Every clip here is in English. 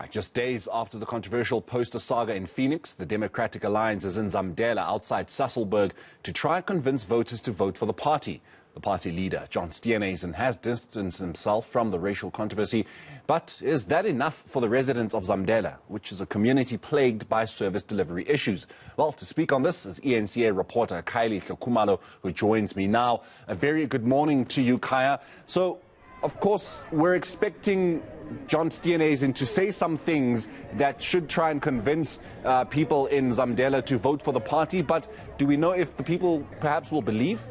Just days after the controversial poster saga in Phoenix, the Democratic Alliance is in Zamdela outside Sasolburg to try and convince voters to vote for the party. The party leader, John Steenhuisen, has distanced himself from the racial controversy. But is that enough for the residents of Zamdela, which is a community plagued by service delivery issues? Well, to speak on this is eNCA reporter Khayelihle Khumalo, who joins me now. A very good morning to you, Khaya. So, of course, we're expecting John Steenhuisen to say some things that should try and convince people in Zamdela to vote for the party. But do we know if the people perhaps will believe?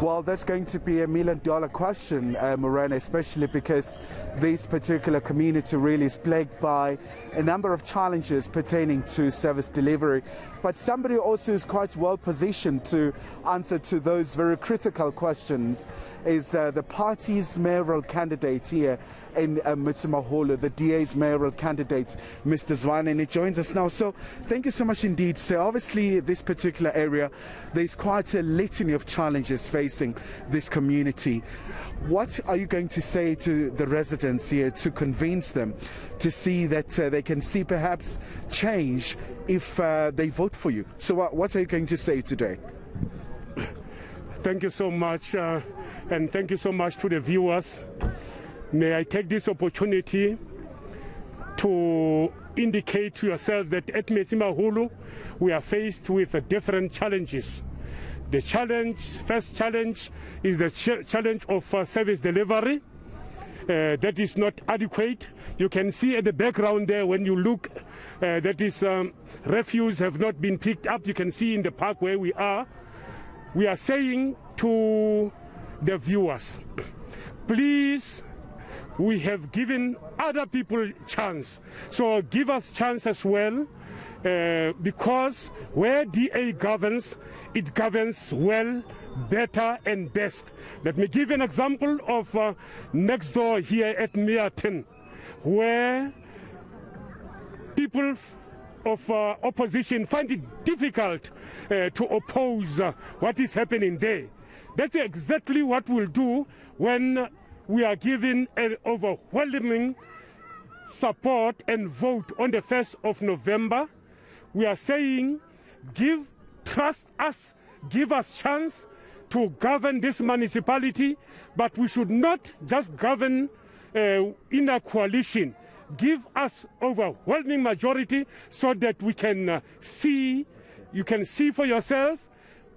Well, that's going to be $1 million question, Morena, especially because this particular community really is plagued by a number of challenges pertaining to service delivery. But somebody also is quite well positioned to answer to those very critical questions is the party's mayoral candidate here in Motsamaholo, the DA's mayoral candidate, Mr. Zwane, and he joins us now. So thank you so much indeed. So obviously this particular area, there's quite a litany of challenges facing this community. What are you going to say to the residents here to convince them to see that they can see perhaps change if they vote for you? So what are you going to say today? Thank you so much, and thank you so much to the viewers. May I take this opportunity to indicate to yourself that at Motsamaholo we are faced with different challenges. The first challenge is the challenge of service delivery. That is not adequate. You can see at the background there when you look, that is refuse have not been picked up. You can see in the park where we are. We are saying to the viewers, please, we have given other people chance, so give us chance as well, because where DA governs, it governs well, better and best. Let me give an example of next door here at Meaton, where people of opposition find it difficult to oppose what is happening there. That's exactly what we'll do when we are given an overwhelming support and vote on the 1st of November. We are saying, trust us, give us chance to govern this municipality, but we should not just govern in a coalition. Give us overwhelming majority so that we can you can see for yourself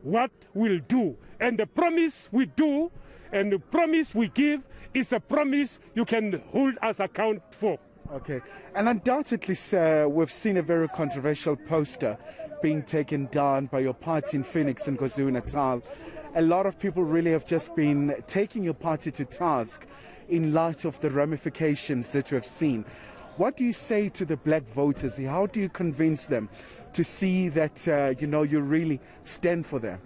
what we'll do. And the promise we do and the promise we give is a promise you can hold us account for. Okay. And undoubtedly, sir, we've seen a very controversial poster being taken down by your party in Phoenix and KwaZulu-Natal. A lot of people really have just been taking your party to task in light of the ramifications that you have seen. What do you say to the black voters here? How do you convince them to see that, you really stand for them?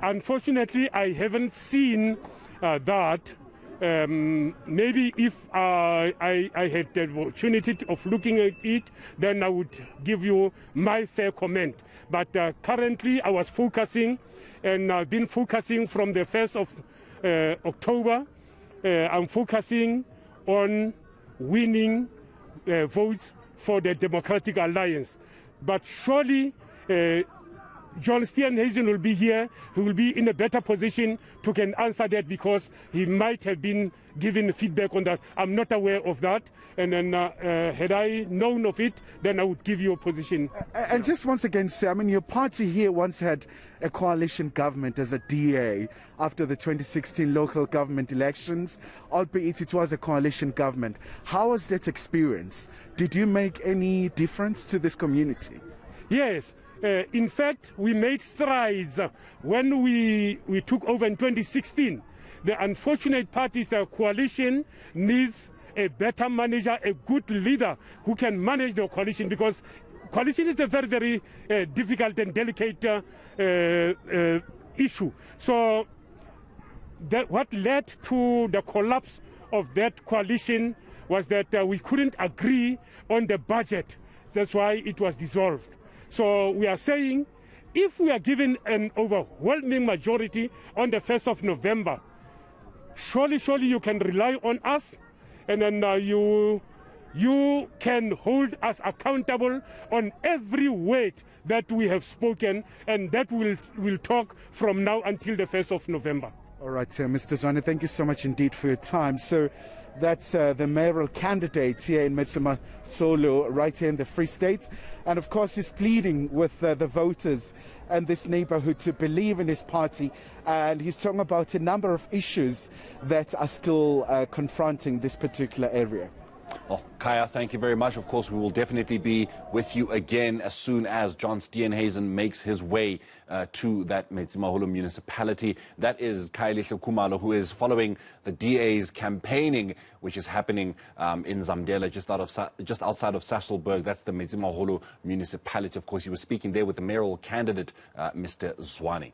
Unfortunately, I haven't seen that. Maybe if I had the opportunity of looking at it, then I would give you my fair comment. But currently, I was focusing, and I've been focusing from the 1st of October. I'm focusing on winning votes for the Democratic Alliance. But surely John Steenhuisen will be here. He will be in a better position to can answer that, because he might have been given feedback on that. I'm not aware of that. And then had I known of it, then I would give you a position. And just once again, sir, your party here once had a coalition government as a DA after the 2016 local government elections, albeit it was a coalition government. How was that experience? Did you make any difference to this community? Yes. In fact, we made strides when we took over in 2016. The unfortunate part is the coalition needs a better manager, a good leader who can manage the coalition, because coalition is a very, very difficult and delicate issue. So what led to the collapse of that coalition was that we couldn't agree on the budget. That's why it was dissolved. So we are saying, if we are given an overwhelming majority on the 1st of November, surely you can rely on us, and then you can hold us accountable on every word that we have spoken, and that will talk from now until the 1st of November. All right, Mr. Zwane, thank you so much indeed for your time. So that's the mayoral candidate here in Sasolburg, right here in the Free State. And of course, he's pleading with the voters and this neighborhood to believe in his party. And he's talking about a number of issues that are still confronting this particular area. Well, Khaya, thank you very much. Of course, we will definitely be with you again as soon as John Steenhuisen makes his way to that Metsimaholo municipality. That is Khayelihle Khumalo, who is following the DA's campaigning, which is happening in Zamdela, just outside of Sasolburg. That's the Metsimaholo municipality. Of course, he was speaking there with the mayoral candidate, Mr. Zwane.